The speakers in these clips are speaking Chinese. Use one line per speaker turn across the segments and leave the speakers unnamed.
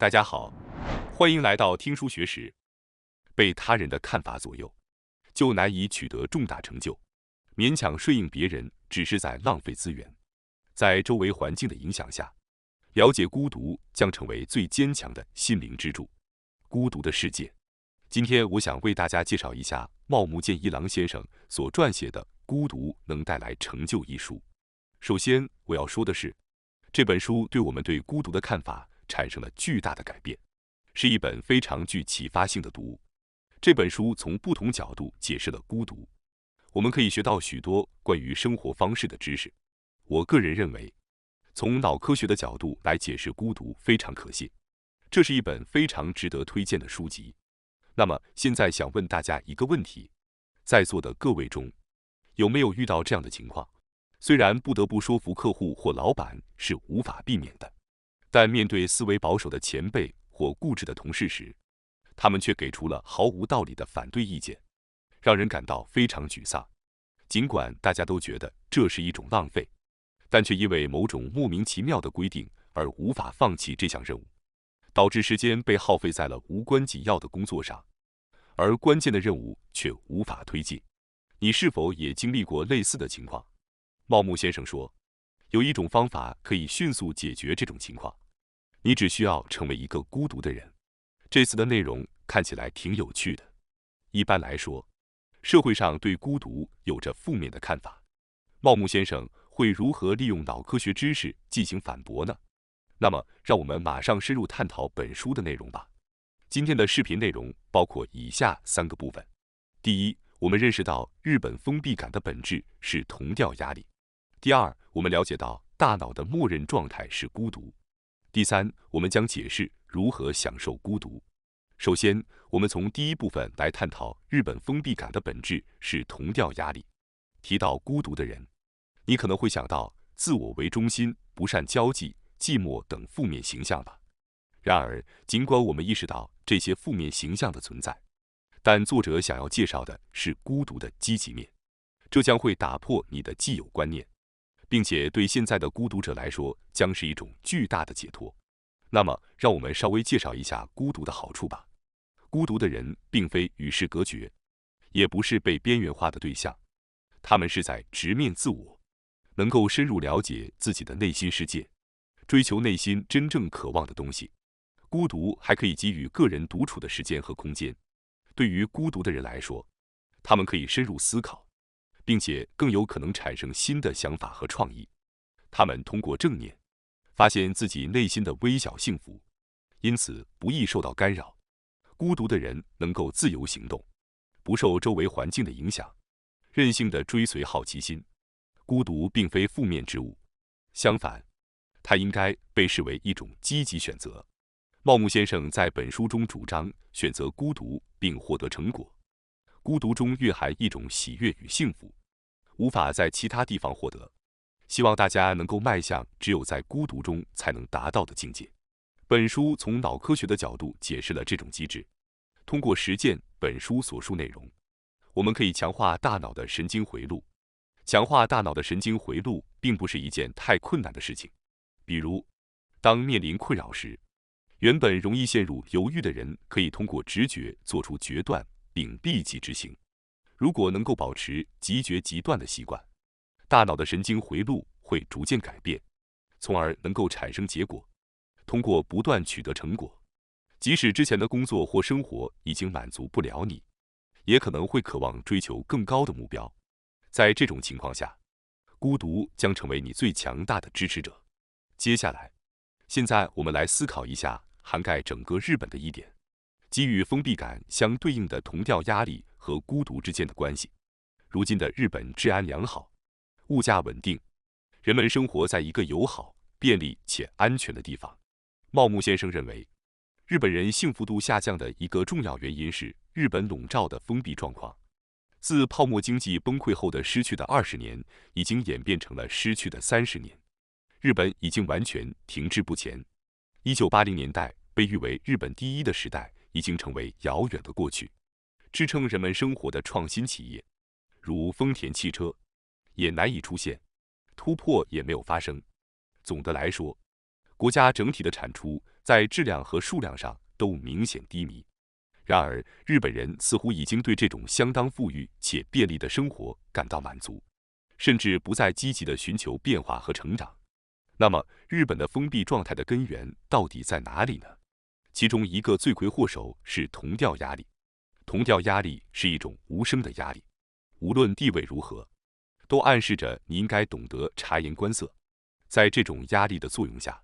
大家好，欢迎来到听书学史。被他人的看法左右，就难以取得重大成就；勉强顺应别人，只是在浪费资源。在周围环境的影响下，了解孤独将成为最坚强的心灵支柱。孤独的世界，今天我想为大家介绍一下茂木健一郎先生所撰写的《孤独能带来成就》一书。首先，我要说的是，这本书对我们对孤独的看法产生了巨大的改变，是一本非常具启发性的读物。这本书从不同角度解释了孤独，我们可以学到许多关于生活方式的知识。我个人认为，从脑科学的角度来解释孤独非常可信，这是一本非常值得推荐的书籍。那么现在想问大家一个问题，在座的各位中，有没有遇到这样的情况？虽然不得不说服客户或老板是无法避免的，但面对思维保守的前辈或固执的同事时，他们却给出了毫无道理的反对意见，让人感到非常沮丧。尽管大家都觉得这是一种浪费，但却因为某种莫名其妙的规定而无法放弃这项任务，导致时间被耗费在了无关紧要的工作上，而关键的任务却无法推进。你是否也经历过类似的情况？茂木先生说，有一种方法可以迅速解决这种情况，你只需要成为一个孤独的人。这次的内容看起来挺有趣的。一般来说，社会上对孤独有着负面的看法，茂木先生会如何利用脑科学知识进行反驳呢？那么，让我们马上深入探讨本书的内容吧。今天的视频内容包括以下3个部分：第一，我们认识到日本封闭感的本质是同调压力；第二，我们了解到大脑的默认状态是孤独；第三，我们将解释如何享受孤独。首先，我们从第一部分来探讨日本封闭感的本质是同调压力。提到孤独的人，你可能会想到自我为中心、不善交际、寂寞等负面形象吧。然而，尽管我们意识到这些负面形象的存在，但作者想要介绍的是孤独的积极面，这将会打破你的既有观念，并且对现在的孤独者来说将是一种巨大的解脱。那么，让我们稍微介绍一下孤独的好处吧。孤独的人并非与世隔绝，也不是被边缘化的对象，他们是在直面自我，能够深入了解自己的内心世界，追求内心真正渴望的东西。孤独还可以给予个人独处的时间和空间。对于孤独的人来说，他们可以深入思考，并且更有可能产生新的想法和创意。他们通过正念发现自己内心的微小幸福，因此不易受到干扰。孤独的人能够自由行动，不受周围环境的影响，任性地追随好奇心。孤独并非负面之物，相反，它应该被视为一种积极选择。茂木先生在本书中主张选择孤独并获得成果。孤独中蕴含一种喜悦与幸福，无法在其他地方获得。希望大家能够迈向只有在孤独中才能达到的境界。本书从脑科学的角度解释了这种机制。通过实践本书所述内容，我们可以强化大脑的神经回路。强化大脑的神经回路并不是一件太困难的事情。比如，当面临困扰时，原本容易陷入犹豫的人可以通过直觉做出决断并立即执行。如果能够保持即决即断的习惯，大脑的神经回路会逐渐改变，从而能够产生结果。通过不断取得成果，即使之前的工作或生活已经满足不了你，也可能会渴望追求更高的目标。在这种情况下，孤独将成为你最强大的支持者。接下来，现在我们来思考一下涵盖整个日本的一点，即与封闭感相对应的同调压力和孤独之间的关系。如今的日本治安良好，物价稳定，人们生活在一个友好、便利且安全的地方。茂木先生认为，日本人幸福度下降的一个重要原因是日本笼罩的封闭状况。自泡沫经济崩溃后的失去的20年，已经演变成了失去的30年。日本已经完全停滞不前。1980年代被誉为日本第一的时代，已经成为遥远的过去。支撑人们生活的创新企业，如丰田汽车，也难以出现，突破也没有发生。总的来说，国家整体的产出在质量和数量上都明显低迷。然而，日本人似乎已经对这种相当富裕且便利的生活感到满足，甚至不再积极地寻求变化和成长。那么，日本的封闭状态的根源到底在哪里呢？其中一个罪魁祸首是同调压力。同调压力是一种无声的压力，无论地位如何，都暗示着你应该懂得察言观色。在这种压力的作用下，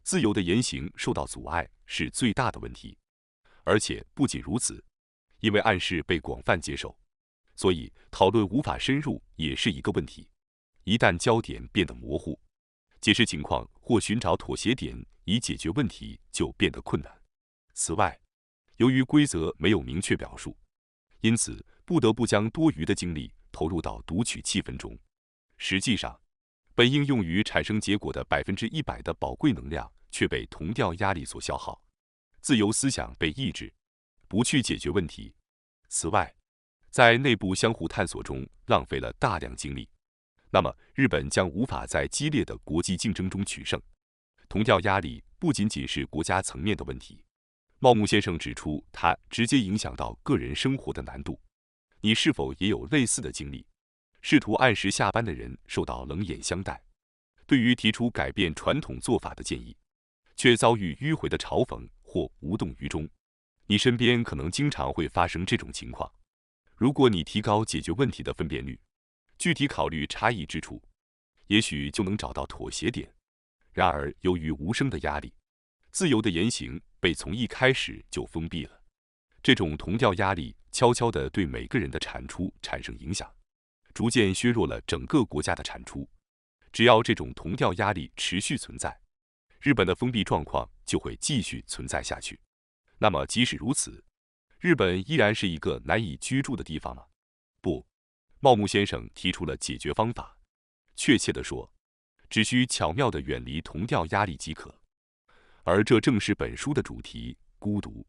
自由的言行受到阻碍是最大的问题。而且不仅如此，因为暗示被广泛接受，所以讨论无法深入也是一个问题。一旦焦点变得模糊，解释情况或寻找妥协点以解决问题就变得困难。此外，由于规则没有明确表述，因此不得不将多余的精力投入到读取气氛中。实际上，本应用于产生结果的100%的宝贵能量却被同调压力所消耗，自由思想被抑制，不去解决问题。此外，在内部相互探索中浪费了大量精力，那么日本将无法在激烈的国际竞争中取胜。同调压力不仅仅是国家层面的问题，茂木先生指出，它直接影响到个人生活的难度。你是否也有类似的经历？试图按时下班的人受到冷眼相待，对于提出改变传统做法的建议，却遭遇迂回的嘲讽或无动于衷。你身边可能经常会发生这种情况。如果你提高解决问题的分辨率，具体考虑差异之处，也许就能找到妥协点。然而，由于无声的压力，自由的言行被从一开始就封闭了。这种同调压力悄悄地对每个人的产出产生影响，逐渐削弱了整个国家的产出。只要这种同调压力持续存在，日本的封闭状况就会继续存在下去。那么，即使如此，日本依然是一个难以居住的地方吗？不，茂木先生提出了解决方法。确切地说，只需巧妙地远离同调压力即可。而这正是本书的主题——孤独。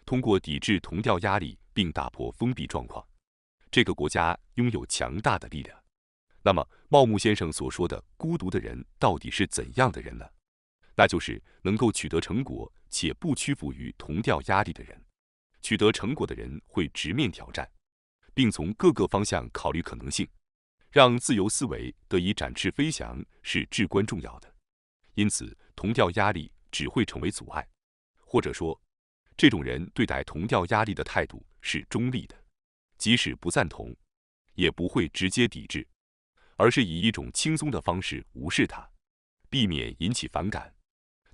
通过抵制同调压力并打破封闭状况，这个国家拥有强大的力量。那么，茂木先生所说的孤独的人到底是怎样的人呢？那就是能够取得成果且不屈服于同调压力的人。取得成果的人会直面挑战，并从各个方向考虑可能性，让自由思维得以展翅飞翔是至关重要的。因此，同调压力只会成为阻碍，或者说，这种人对待同调压力的态度是中立的，即使不赞同，也不会直接抵制，而是以一种轻松的方式无视它，避免引起反感。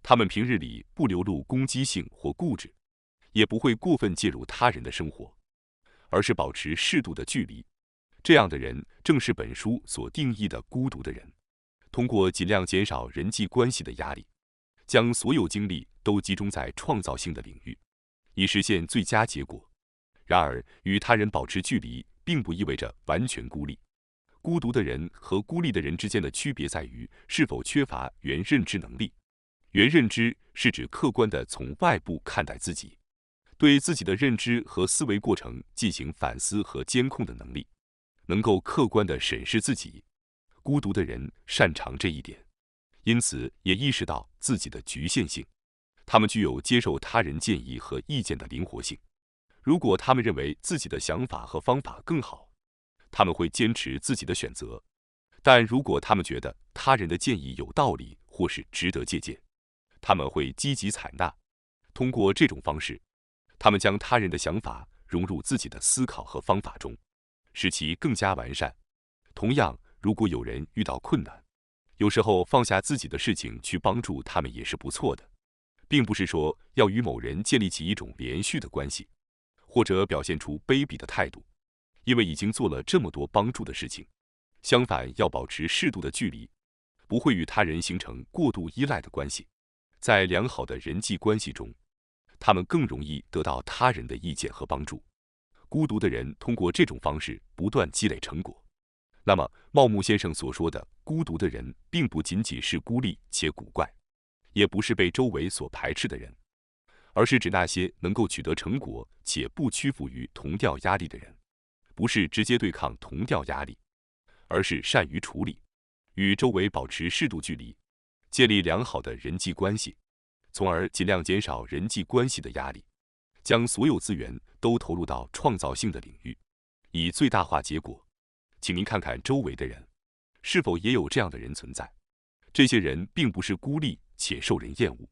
他们平日里不流露攻击性或固执，也不会过分介入他人的生活，而是保持适度的距离。这样的人正是本书所定义的孤独的人。通过尽量减少人际关系的压力，将所有精力都集中在创造性的领域，以实现最佳结果。然而，与他人保持距离并不意味着完全孤立。孤独的人和孤立的人之间的区别在于是否缺乏原认知能力。原认知是指客观地从外部看待自己，对自己的认知和思维过程进行反思和监控的能力，能够客观地审视自己。孤独的人擅长这一点，因此也意识到自己的局限性。他们具有接受他人建议和意见的灵活性。如果他们认为自己的想法和方法更好，他们会坚持自己的选择；但如果他们觉得他人的建议有道理或是值得借鉴，他们会积极采纳。通过这种方式，他们将他人的想法融入自己的思考和方法中，使其更加完善。同样，如果有人遇到困难，有时候放下自己的事情去帮助他们也是不错的，并不是说要与某人建立起一种连续的关系，或者表现出卑鄙的态度，因为已经做了这么多帮助的事情。相反，要保持适度的距离，不会与他人形成过度依赖的关系。在良好的人际关系中，他们更容易得到他人的意见和帮助。孤独的人通过这种方式不断积累成果。那么，茂木先生所说的孤独的人，并不仅仅是孤立且古怪，也不是被周围所排斥的人，而是指那些能够取得成果且不屈服于同调压力的人。不是直接对抗同调压力，而是善于处理，与周围保持适度距离，建立良好的人际关系，从而尽量减少人际关系的压力，将所有资源都投入到创造性的领域，以最大化结果。请您看看周围的人，是否也有这样的人存在？这些人并不是孤立且受人厌恶，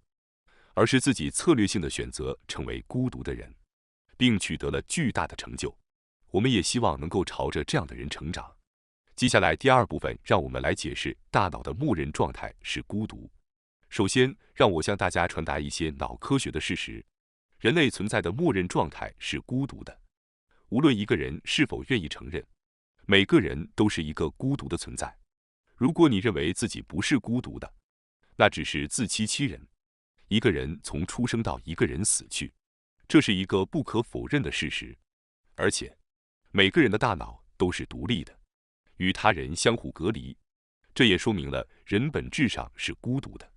而是自己策略性的选择成为孤独的人，并取得了巨大的成就。我们也希望能够朝着这样的人成长。接下来第二部分，让我们来解释大脑的默认状态是孤独。首先，让我向大家传达一些脑科学的事实：人类存在的默认状态是孤独的。无论一个人是否愿意承认，每个人都是一个孤独的存在。如果你认为自己不是孤独的，那只是自欺欺人。一个人从出生到一个人死去，这是一个不可否认的事实。而且，每个人的大脑都是独立的，与他人相互隔离。这也说明了人本质上是孤独的。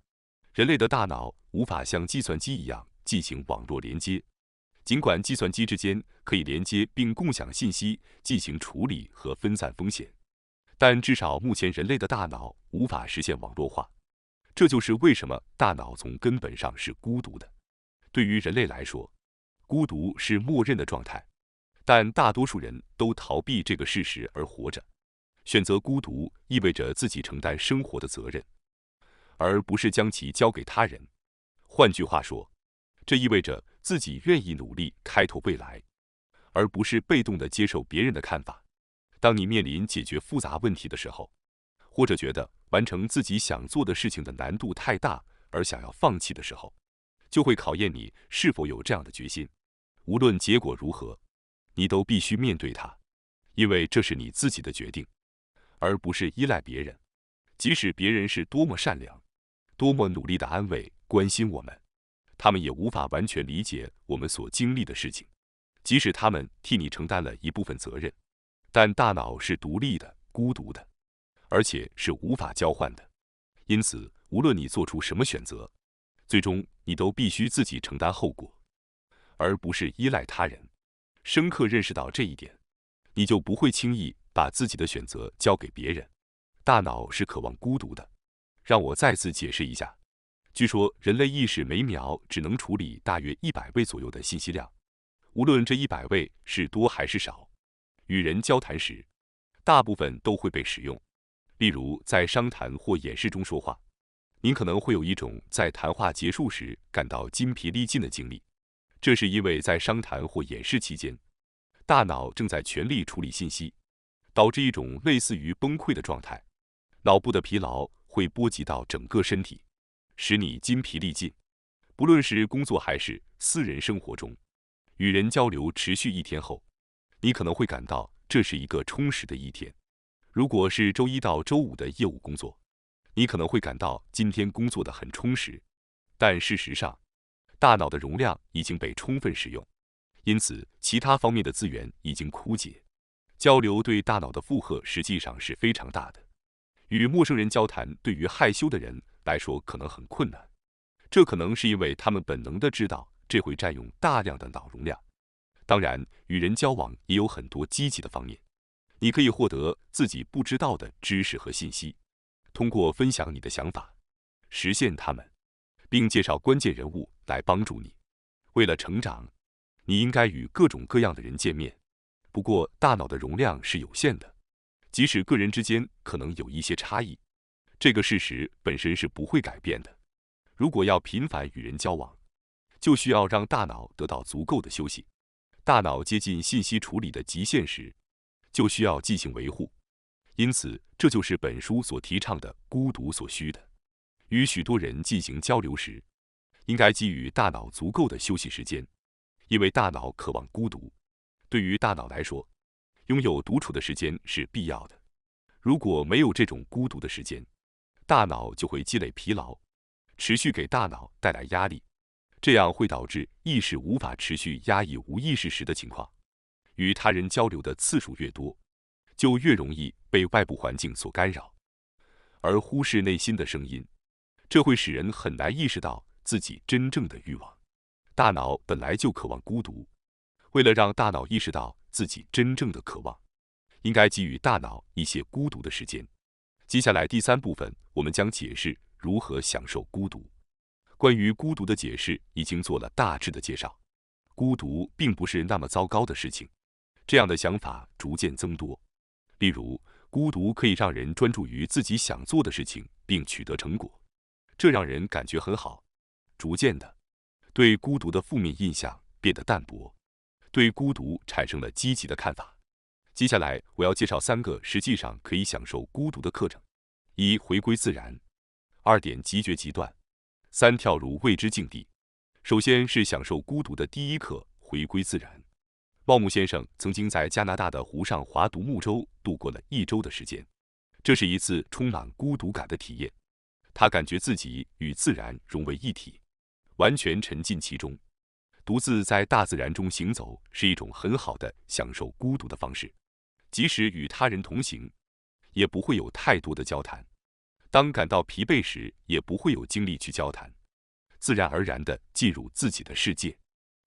人类的大脑无法像计算机一样进行网络连接，尽管计算机之间可以连接并共享信息，进行处理和分散风险，但至少目前人类的大脑无法实现网络化。这就是为什么大脑从根本上是孤独的。对于人类来说，孤独是默认的状态，但大多数人都逃避这个事实而活着。选择孤独意味着自己承担生活的责任，而不是将其交给他人。换句话说，这意味着自己愿意努力开拓未来，而不是被动地接受别人的看法。当你面临解决复杂问题的时候，或者觉得完成自己想做的事情的难度太大而想要放弃的时候，就会考验你是否有这样的决心。无论结果如何，你都必须面对它，因为这是你自己的决定，而不是依赖别人。即使别人是多么善良，多么努力地安慰、关心我们，他们也无法完全理解我们所经历的事情，即使他们替你承担了一部分责任。但大脑是独立的、孤独的，而且是无法交换的。因此，无论你做出什么选择，最终你都必须自己承担后果，而不是依赖他人。深刻认识到这一点，你就不会轻易把自己的选择交给别人。大脑是渴望孤独的。让我再次解释一下。据说，人类意识每秒只能处理大约100位左右的信息量，无论这100位是多还是少。与人交谈时，大部分都会被使用。例如，在商谈或演示中说话，您可能会有一种在谈话结束时感到筋疲力尽的经历。这是因为在商谈或演示期间，大脑正在全力处理信息，导致一种类似于崩溃的状态。脑部的疲劳会波及到整个身体，使你筋疲力尽。不论是工作还是私人生活中，与人交流持续1天后，你可能会感到这是一个充实的一天。如果是周1到周5的业务工作，你可能会感到今天工作得很充实。但事实上，大脑的容量已经被充分使用，因此其他方面的资源已经枯竭。交流对大脑的负荷实际上是非常大的。与陌生人交谈对于害羞的人来说可能很困难，这可能是因为他们本能地知道这会占用大量的脑容量。当然，与人交往也有很多积极的方面。你可以获得自己不知道的知识和信息，通过分享你的想法，实现它们，并介绍关键人物来帮助你。为了成长，你应该与各种各样的人见面。不过，大脑的容量是有限的，即使个人之间可能有一些差异，这个事实本身是不会改变的。如果要频繁与人交往，就需要让大脑得到足够的休息。大脑接近信息处理的极限时，就需要进行维护。因此，这就是本书所提倡的孤独所需的。与许多人进行交流时，应该给予大脑足够的休息时间，因为大脑渴望孤独。对于大脑来说，拥有独处的时间是必要的。如果没有这种孤独的时间，大脑就会积累疲劳，持续给大脑带来压力，这样会导致意识无法持续压抑无意识时的情况。与他人交流的次数越多，就越容易被外部环境所干扰，而忽视内心的声音，这会使人很难意识到自己真正的欲望。大脑本来就渴望孤独，为了让大脑意识到自己真正的渴望，应该给予大脑一些孤独的时间。接下来第3部分，我们将解释如何享受孤独。关于孤独的解释已经做了大致的介绍。孤独并不是那么糟糕的事情，这样的想法逐渐增多。例如，孤独可以让人专注于自己想做的事情，并取得成果，这让人感觉很好。逐渐的，对孤独的负面印象变得淡薄，对孤独产生了积极的看法。接下来我要介绍3个实际上可以享受孤独的课程：1、回归自然；2点极绝极端；3跳入未知境地。首先是享受孤独的第一课，回归自然。茂木先生曾经在加拿大的湖上划独木舟度过了1周的时间，这是一次充满孤独感的体验。他感觉自己与自然融为一体，完全沉浸其中。独自在大自然中行走是一种很好的享受孤独的方式。即使与他人同行，也不会有太多的交谈。当感到疲惫时，也不会有精力去交谈，自然而然地进入自己的世界。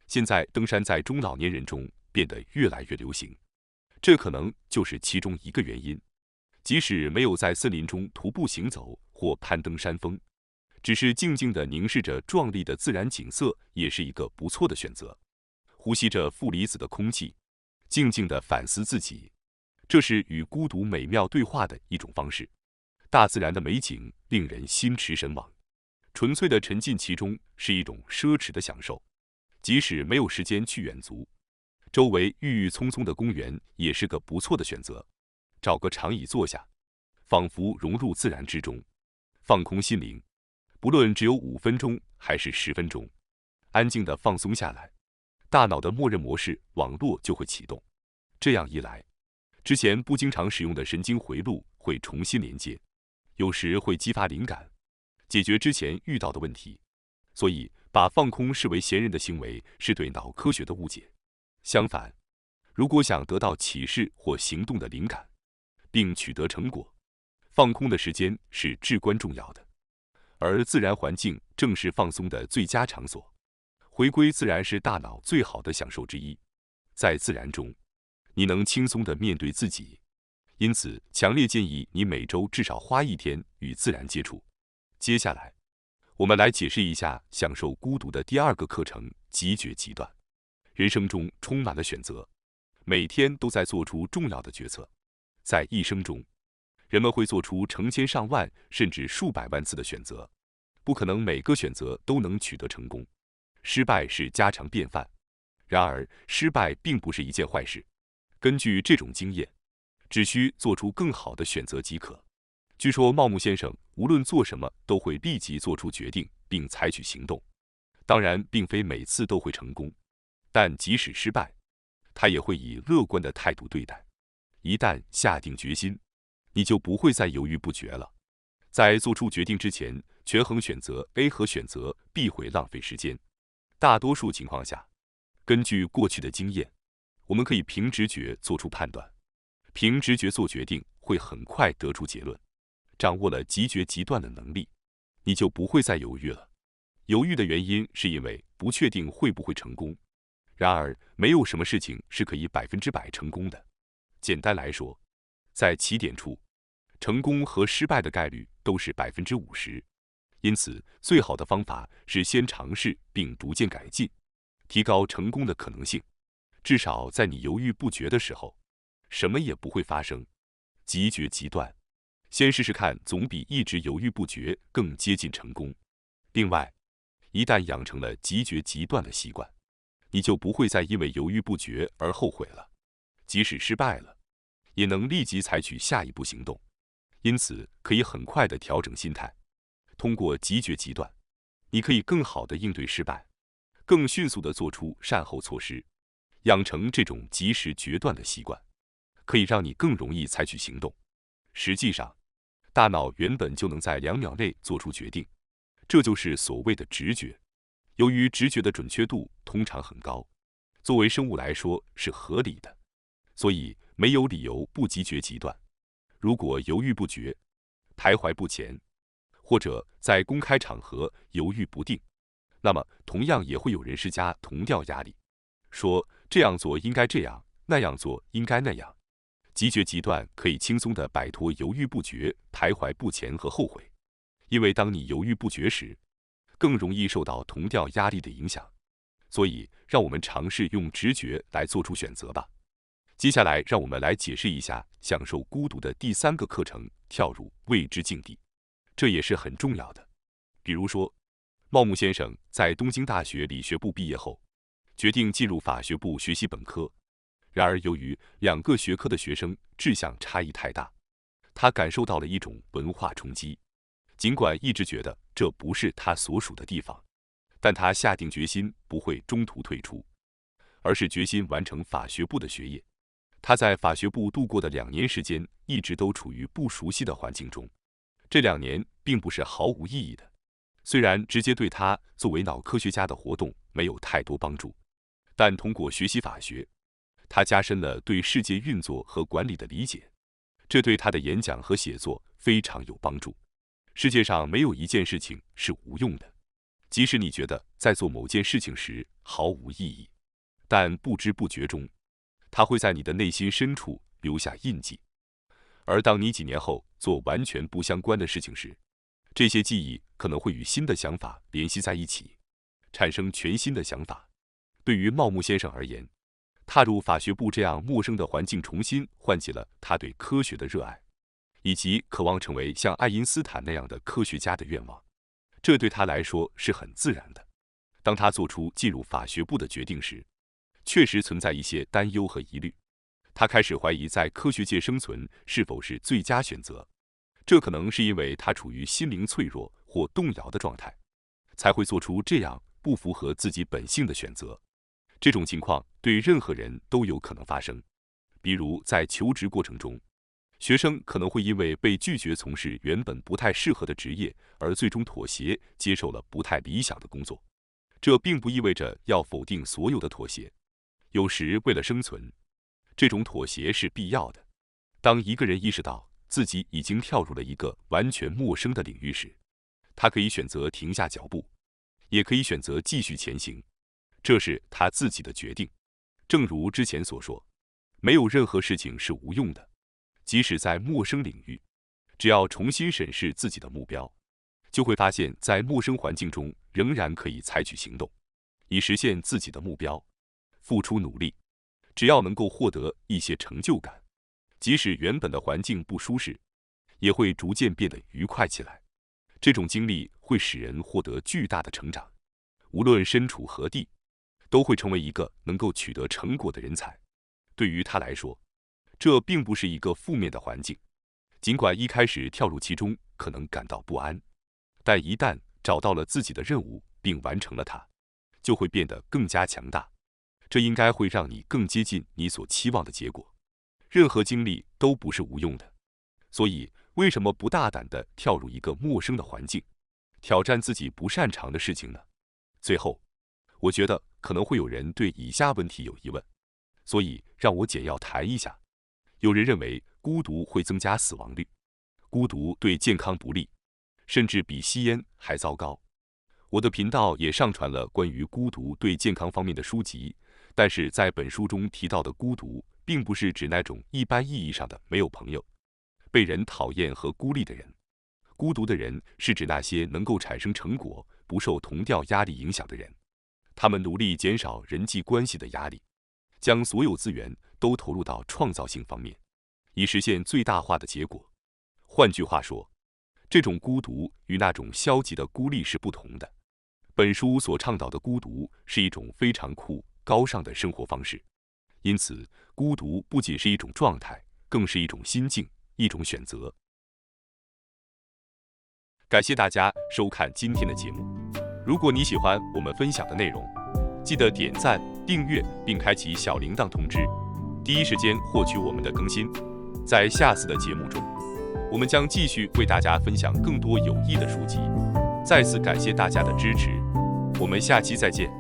现在登山在中老年人中变得越来越流行，这可能就是其中一个原因。即使没有在森林中徒步行走或攀登山峰，只是静静地凝视着壮丽的自然景色，也是一个不错的选择。呼吸着负离子的空气，静静地反思自己，这是与孤独美妙对话的一种方式。大自然的美景令人心驰神往，纯粹的沉浸其中是一种奢侈的享受。即使没有时间去远足，周围郁郁葱葱的公园也是个不错的选择。找个长椅坐下，仿佛融入自然之中，放空心灵。不论只有5分钟还是10分钟，安静地放松下来，大脑的默认模式网络就会启动。这样一来，之前不经常使用的神经回路会重新连接，有时会激发灵感，解决之前遇到的问题。所以，把放空视为闲人的行为是对脑科学的误解。相反，如果想得到启示或行动的灵感，并取得成果，放空的时间是至关重要的。而自然环境正是放松的最佳场所。回归自然是大脑最好的享受之一。在自然中，你能轻松地面对自己，因此强烈建议你每周至少花1天与自然接触。接下来，我们来解释一下享受孤独的第2个课程——极绝极端。人生中充满了选择，每天都在做出重要的决策。在一生中，人们会做出成千上万甚至数百万次的选择，不可能每个选择都能取得成功。失败是家常便饭，然而失败并不是一件坏事。根据这种经验，只需做出更好的选择即可。据说茂木先生无论做什么都会立即做出决定并采取行动，当然并非每次都会成功，但即使失败，他也会以乐观的态度对待。一旦下定决心，你就不会再犹豫不决了。在做出决定之前，权衡选择 A 和选择 B 会浪费时间。大多数情况下，根据过去的经验，我们可以凭直觉做出判断，凭直觉做决定会很快得出结论。掌握了极绝极端的能力，你就不会再犹豫了。犹豫的原因是因为不确定会不会成功。然而，没有什么事情是可以100%成功的。简单来说，在起点处，成功和失败的概率都是50%。因此，最好的方法是先尝试并逐渐改进，提高成功的可能性。至少在你犹豫不决的时候，什么也不会发生。极绝极端，先试试看，总比一直犹豫不决更接近成功。另外，一旦养成了极绝极端的习惯，你就不会再因为犹豫不决而后悔了。即使失败了，也能立即采取下一步行动，因此可以很快地调整心态。通过极绝极端，你可以更好地应对失败，更迅速地做出善后措施。养成这种及时决断的习惯，可以让你更容易采取行动。实际上，大脑原本就能在2秒内做出决定，这就是所谓的直觉。由于直觉的准确度通常很高，作为生物来说是合理的，所以没有理由不极绝极端。如果犹豫不决、徘徊不前，或者在公开场合犹豫不定，那么同样也会有人施加同调压力，说这样做应该这样，那样做应该那样。极绝极端可以轻松地摆脱犹豫不决、徘徊不前和后悔，因为当你犹豫不决时，更容易受到同调压力的影响。所以，让我们尝试用直觉来做出选择吧。接下来，让我们来解释一下享受孤独的第3个课程——跳入未知境地。这也是很重要的。比如说，茂木先生在东京大学理学部毕业后，决定进入法学部学习本科。然而，由于2个学科的学生志向差异太大，他感受到了一种文化冲击。尽管一直觉得这不是他所属的地方，但他下定决心不会中途退出，而是决心完成法学部的学业。他在法学部度过的2年时间，一直都处于不熟悉的环境中。这2年并不是毫无意义的，虽然直接对他作为脑科学家的活动没有太多帮助，但通过学习法学，他加深了对世界运作和管理的理解，这对他的演讲和写作非常有帮助。世界上没有一件事情是无用的，即使你觉得在做某件事情时毫无意义，但不知不觉中，它会在你的内心深处留下印记。而当你几年后做完全不相关的事情时，这些记忆可能会与新的想法联系在一起，产生全新的想法。对于茂木先生而言，踏入法学部这样陌生的环境，重新唤起了他对科学的热爱，以及渴望成为像爱因斯坦那样的科学家的愿望。这对他来说是很自然的。当他做出进入法学部的决定时，确实存在一些担忧和疑虑。他开始怀疑在科学界生存是否是最佳选择。这可能是因为他处于心灵脆弱或动摇的状态，才会做出这样不符合自己本性的选择。这种情况对任何人都有可能发生。比如在求职过程中，学生可能会因为被拒绝从事原本不太适合的职业，而最终妥协，接受了不太理想的工作。这并不意味着要否定所有的妥协。有时为了生存，这种妥协是必要的。当一个人意识到自己已经跳入了一个完全陌生的领域时，他可以选择停下脚步，也可以选择继续前行。这是他自己的决定。正如之前所说，没有任何事情是无用的。即使在陌生领域，只要重新审视自己的目标，就会发现在陌生环境中仍然可以采取行动，以实现自己的目标。付出努力，只要能够获得一些成就感，即使原本的环境不舒适，也会逐渐变得愉快起来。这种经历会使人获得巨大的成长，无论身处何地，都会成为一个能够取得成果的人才。对于他来说，这并不是一个负面的环境，尽管一开始跳入其中可能感到不安，但一旦找到了自己的任务并完成了它，就会变得更加强大。这应该会让你更接近你所期望的结果。任何经历都不是无用的，所以为什么不大胆地跳入一个陌生的环境，挑战自己不擅长的事情呢？最后，我觉得可能会有人对以下问题有疑问，所以让我简要谈一下。有人认为孤独会增加死亡率，孤独对健康不利，甚至比吸烟还糟糕。我的频道也上传了关于孤独对健康方面的书籍，但是在本书中提到的孤独，并不是指那种一般意义上的没有朋友、被人讨厌和孤立的人。孤独的人是指那些能够产生成果、不受同调压力影响的人。他们努力减少人际关系的压力，将所有资源都投入到创造性方面，以实现最大化的结果。换句话说，这种孤独与那种消极的孤立是不同的。本书所倡导的孤独是一种非常酷、高尚的生活方式，因此，孤独不仅是一种状态，更是一种心境，一种选择。感谢大家收看今天的节目。如果你喜欢我们分享的内容，记得点赞、订阅并开启小铃铛通知，第一时间获取我们的更新。在下次的节目中，我们将继续为大家分享更多有益的书籍。再次感谢大家的支持，我们下期再见。